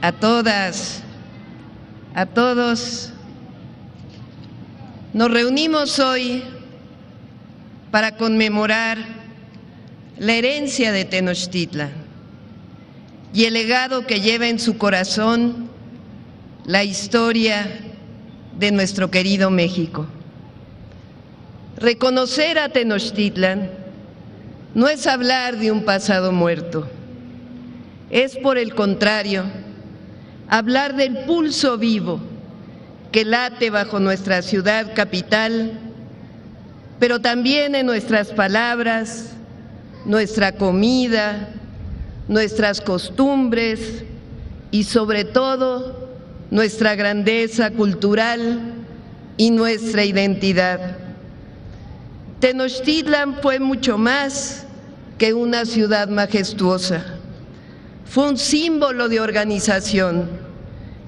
a todas, a todos. Nos reunimos hoy para conmemorar la herencia de Tenochtitlan y el legado que lleva en su corazón la historia de nuestro querido México. Reconocer a Tenochtitlan no es hablar de un pasado muerto, es por el contrario, hablar del pulso vivo que late bajo nuestra ciudad capital, pero también en nuestras palabras, nuestra comida, nuestras costumbres y sobre todo nuestra grandeza cultural y nuestra identidad. Tenochtitlan fue mucho más que una ciudad majestuosa. Fue un símbolo de organización,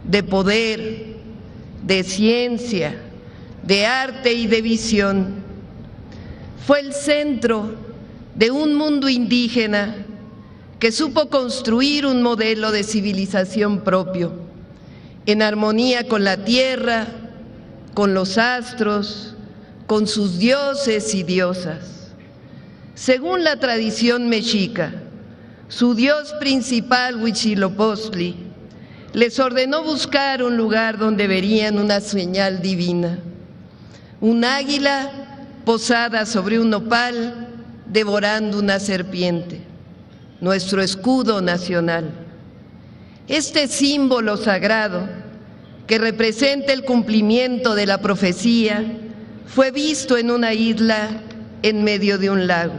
de poder, de ciencia, de arte y de visión. Fue el centro de un mundo indígena que supo construir un modelo de civilización propio, en armonía con la tierra, con los astros, con sus dioses y diosas. Según la tradición mexica, su dios principal, Huitzilopochtli, les ordenó buscar un lugar donde verían una señal divina, un águila posada sobre un nopal devorando una serpiente, nuestro escudo nacional. Este símbolo sagrado, que representa el cumplimiento de la profecía, fue visto en una isla en medio de un lago.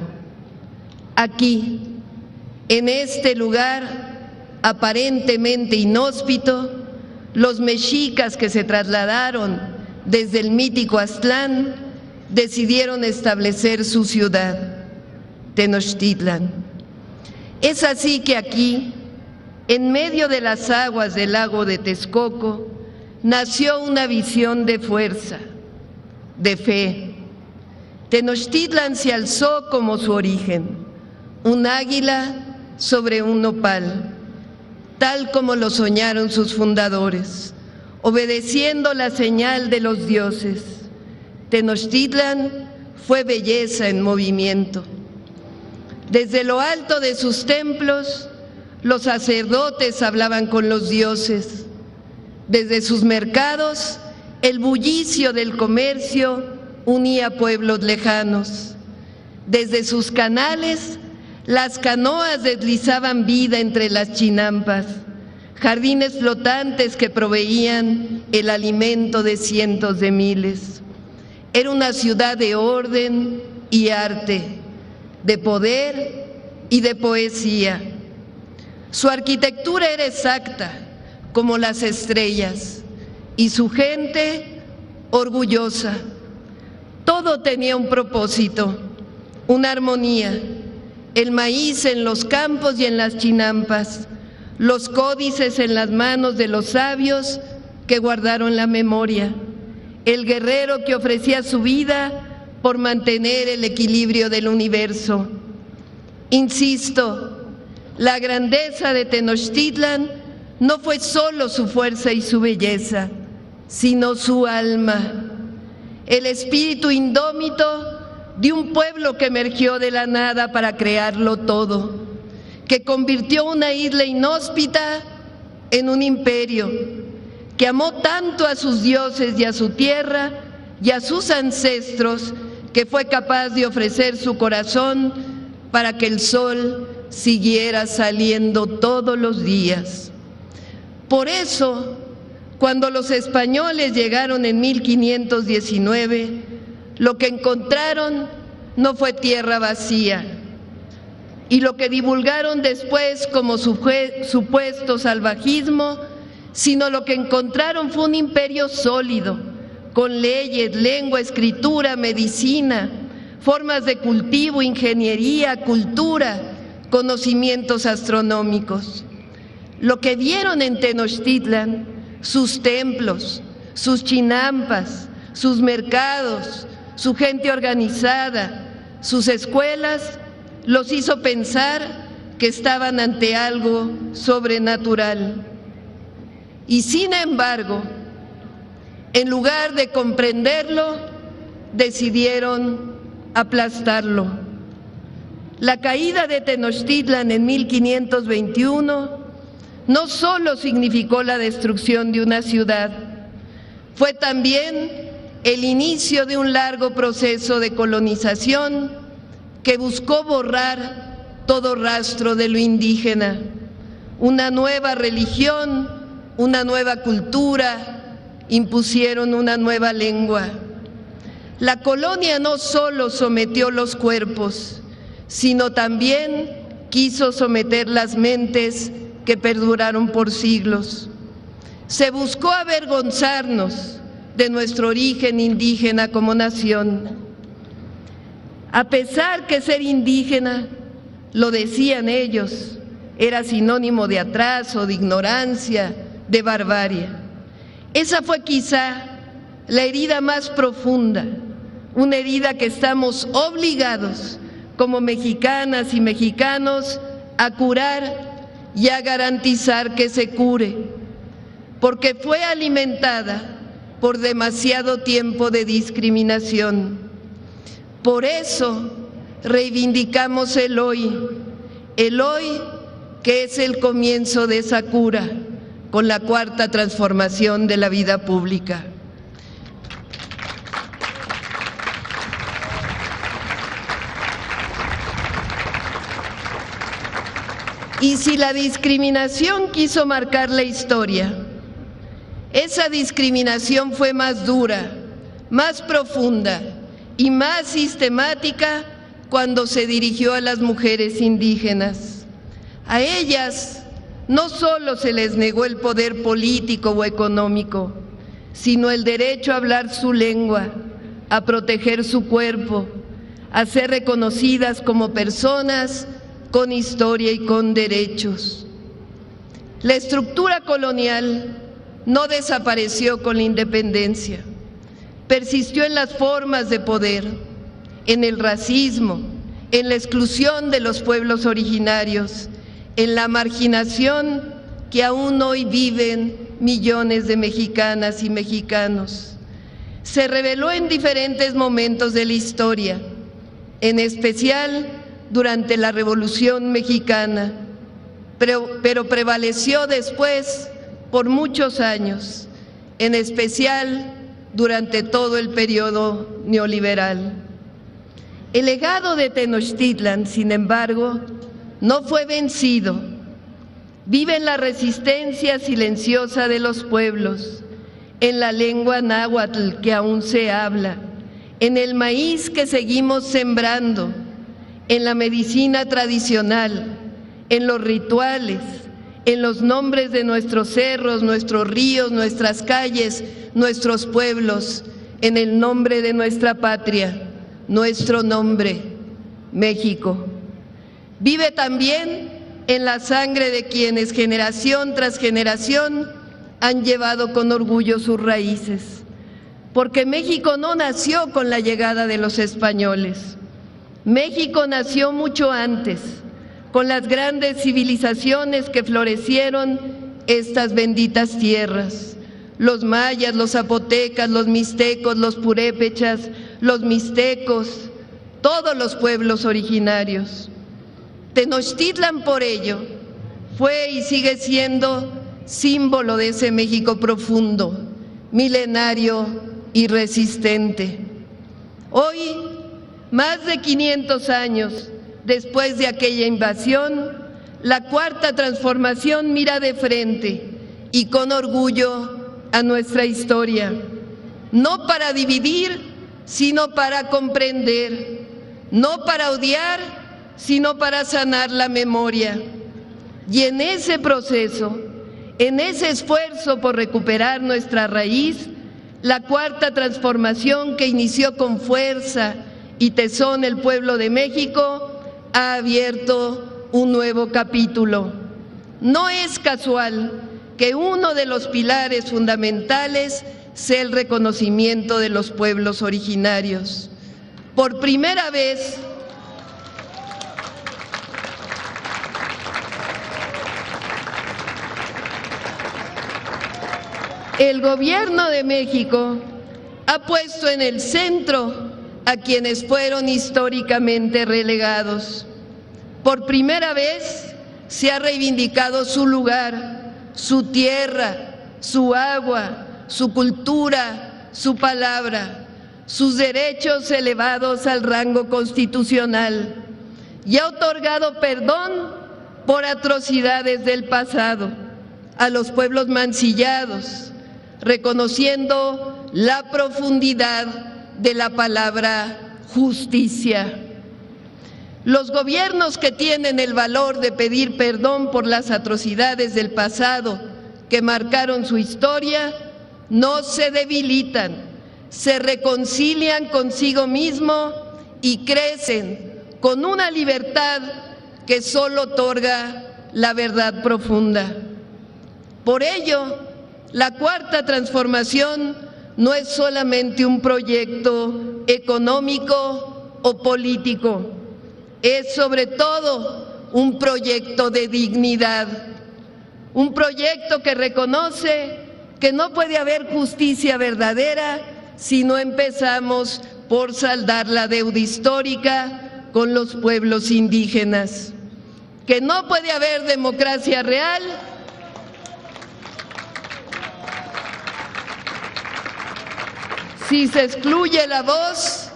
Aquí, en este lugar aparentemente inhóspito, los mexicas que se trasladaron desde el mítico Aztlán decidieron establecer su ciudad, Tenochtitlan. Es así que aquí, en medio de las aguas del lago de Texcoco, nació una visión de fuerza, de fe. Tenochtitlan se alzó como su origen, un águila sobre un nopal, tal como lo soñaron sus fundadores, obedeciendo la señal de los dioses. Tenochtitlan fue belleza en movimiento. Desde lo alto de sus templos, los sacerdotes hablaban con los dioses. Desde sus mercados, el bullicio del comercio unía pueblos lejanos. Desde sus canales, las canoas deslizaban vida entre las chinampas, jardines flotantes que proveían el alimento de cientos de miles. Era una ciudad de orden y arte, de poder y de poesía. Su arquitectura era exacta, como las estrellas, y su gente orgullosa. Todo tenía un propósito, una armonía. El maíz en los campos y en las chinampas, los códices en las manos de los sabios que guardaron la memoria, el guerrero que ofrecía su vida por mantener el equilibrio del universo. Insisto, la grandeza de Tenochtitlan no fue solo su fuerza y su belleza, sino su alma, el espíritu indómito de un pueblo que emergió de la nada para crearlo todo, que convirtió una isla inhóspita en un imperio, que amó tanto a sus dioses y a su tierra y a sus ancestros, que fue capaz de ofrecer su corazón para que el sol siguiera saliendo todos los días. Por eso, cuando los españoles llegaron en 1519, lo que encontraron no fue tierra vacía, y lo que divulgaron después como supuesto salvajismo, sino lo que encontraron fue un imperio sólido, con leyes, lengua, escritura, medicina, formas de cultivo, ingeniería, cultura, conocimientos astronómicos. Lo que vieron en Tenochtitlan, sus templos, sus chinampas, sus mercados, su gente organizada, sus escuelas, los hizo pensar que estaban ante algo sobrenatural. Y sin embargo, en lugar de comprenderlo, decidieron aplastarlo. La caída de Tenochtitlan en 1521 no solo significó la destrucción de una ciudad, fue también el inicio de un largo proceso de colonización que buscó borrar todo rastro de lo indígena, una nueva religión, una nueva cultura, impusieron una nueva lengua. La colonia no solo sometió los cuerpos, sino también quiso someter las mentes que perduraron por siglos. Se buscó avergonzarnos de nuestro origen indígena como nación. A pesar que ser indígena, lo decían ellos, era sinónimo de atraso, de ignorancia, de barbarie. Esa fue quizá la herida más profunda, una herida que estamos obligados como mexicanas y mexicanos a curar y a garantizar que se cure, porque fue alimentada por demasiado tiempo de discriminación. Por eso reivindicamos el hoy que es el comienzo de esa cura, con la cuarta transformación de la vida pública. Y si la discriminación quiso marcar la historia, esa discriminación fue más dura, más profunda y más sistemática cuando se dirigió a las mujeres indígenas. A ellas no solo se les negó el poder político o económico, sino el derecho a hablar su lengua, a proteger su cuerpo, a ser reconocidas como personas con historia y con derechos. La estructura colonial no desapareció con la independencia, persistió en las formas de poder, en el racismo, en la exclusión de los pueblos originarios, en la marginación que aún hoy viven millones de mexicanas y mexicanos. Se reveló en diferentes momentos de la historia, en especial durante la Revolución Mexicana, pero prevaleció después por muchos años, en especial durante todo el periodo neoliberal. El legado de Tenochtitlan, sin embargo, no fue vencido. Vive en la resistencia silenciosa de los pueblos, en la lengua náhuatl que aún se habla, en el maíz que seguimos sembrando, en la medicina tradicional, en los rituales, en los nombres de nuestros cerros, nuestros ríos, nuestras calles, nuestros pueblos, en el nombre de nuestra patria, nuestro nombre, México. Vive también en la sangre de quienes generación tras generación han llevado con orgullo sus raíces, porque México no nació con la llegada de los españoles. México nació mucho antes, con las grandes civilizaciones que florecieron estas benditas tierras. Los mayas, los zapotecas, los mixtecos, los purépechas, los mixtecos, todos los pueblos originarios. Tenochtitlan, por ello, fue y sigue siendo símbolo de ese México profundo, milenario y resistente. Hoy, más de 500 años después de aquella invasión, la cuarta transformación mira de frente y con orgullo a nuestra historia, no para dividir, sino para comprender, no para odiar, sino para sanar la memoria. Y en ese proceso, en ese esfuerzo por recuperar nuestra raíz, la cuarta transformación que inició con fuerza y tesón el pueblo de México ha abierto un nuevo capítulo. No es casual que uno de los pilares fundamentales sea el reconocimiento de los pueblos originarios. Por primera vez, El Gobierno de México ha puesto en el centro a quienes fueron históricamente relegados. Por primera vez se ha reivindicado su lugar, su tierra, su agua, su cultura, su palabra, sus derechos elevados al rango constitucional y ha otorgado perdón por atrocidades del pasado a los pueblos mancillados, reconociendo la profundidad de la palabra justicia. Los gobiernos que tienen el valor de pedir perdón por las atrocidades del pasado que marcaron su historia no se debilitan, se reconcilian consigo mismo y crecen con una libertad que solo otorga la verdad profunda. Por ello, la Cuarta Transformación no es solamente un proyecto económico o político, es sobre todo un proyecto de dignidad, un proyecto que reconoce que no puede haber justicia verdadera si no empezamos por saldar la deuda histórica con los pueblos indígenas, que no puede haber democracia real si se excluye la voz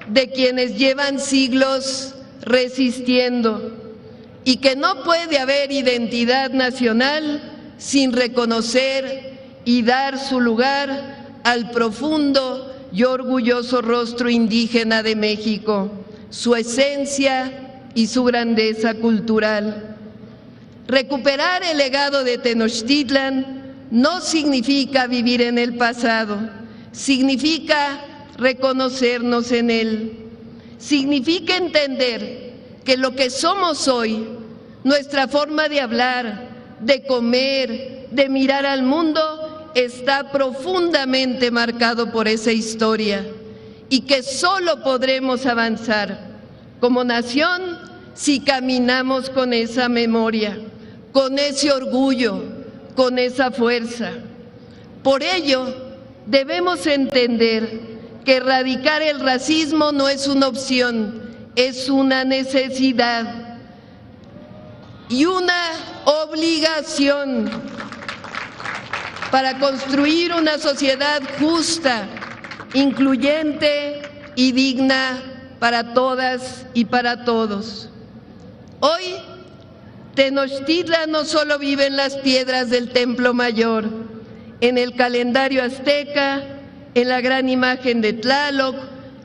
de quienes llevan siglos resistiendo, y que no puede haber identidad nacional sin reconocer y dar su lugar al profundo y orgulloso rostro indígena de México, su esencia y su grandeza cultural. Recuperar el legado de Tenochtitlan no significa vivir en el pasado, significa reconocernos en él. Significa entender que lo que somos hoy, nuestra forma de hablar, de comer, de mirar al mundo, está profundamente marcado por esa historia y que solo podremos avanzar como nación si caminamos con esa memoria, con ese orgullo, con esa fuerza. Por ello, debemos entender que erradicar el racismo no es una opción, es una necesidad y una obligación para construir una sociedad justa, incluyente y digna para todas y para todos. Hoy, Tenochtitlan no solo vive en las piedras del Templo Mayor, en el calendario azteca, en la gran imagen de Tlaloc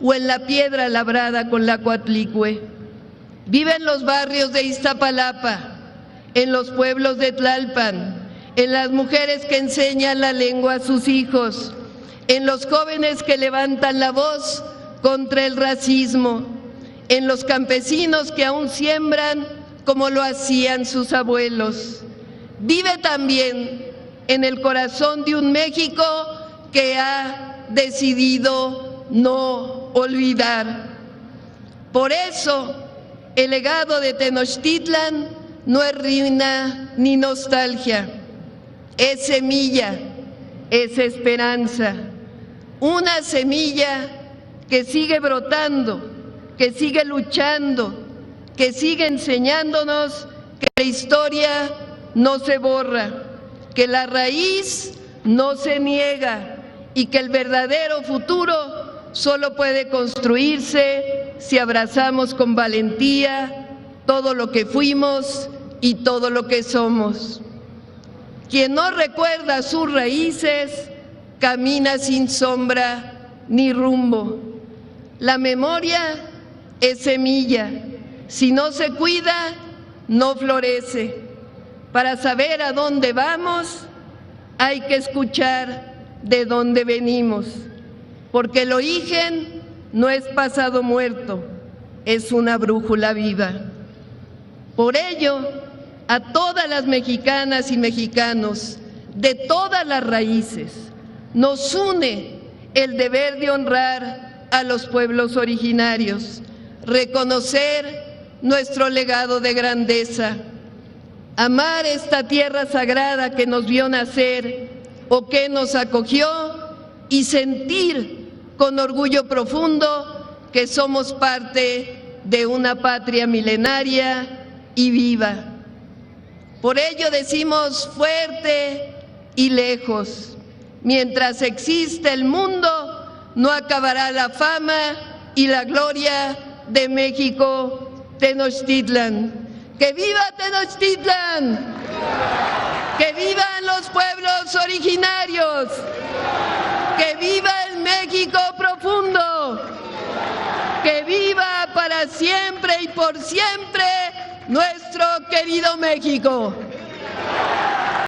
o en la piedra labrada con la Coatlicue. Vive en los barrios de Iztapalapa, en los pueblos de Tlalpan, en las mujeres que enseñan la lengua a sus hijos, en los jóvenes que levantan la voz contra el racismo, en los campesinos que aún siembran como lo hacían sus abuelos. Vive también en el corazón de un México que ha decidido no olvidar. Por eso, el legado de Tenochtitlan no es ruina ni nostalgia, es semilla, es esperanza, una semilla que sigue brotando, que sigue luchando, que sigue enseñándonos que la historia no se borra, que la raíz no se niega y que el verdadero futuro solo puede construirse si abrazamos con valentía todo lo que fuimos y todo lo que somos. Quien no recuerda sus raíces camina sin sombra ni rumbo. La memoria es semilla, si no se cuida, no florece. Para saber a dónde vamos, hay que escuchar de dónde venimos, porque el origen no es pasado muerto, es una brújula viva. Por ello, a todas las mexicanas y mexicanos de todas las raíces, nos une el deber de honrar a los pueblos originarios, reconocer nuestro legado de grandeza, amar esta tierra sagrada que nos vio nacer o que nos acogió y sentir con orgullo profundo que somos parte de una patria milenaria y viva. Por ello decimos fuerte y lejos: mientras existe el mundo, no acabará la fama y la gloria de México Tenochtitlan. ¡Que viva Tenochtitlan! ¡Que vivan los pueblos originarios! ¡Que viva el México profundo! ¡Que viva para siempre y por siempre nuestro querido México!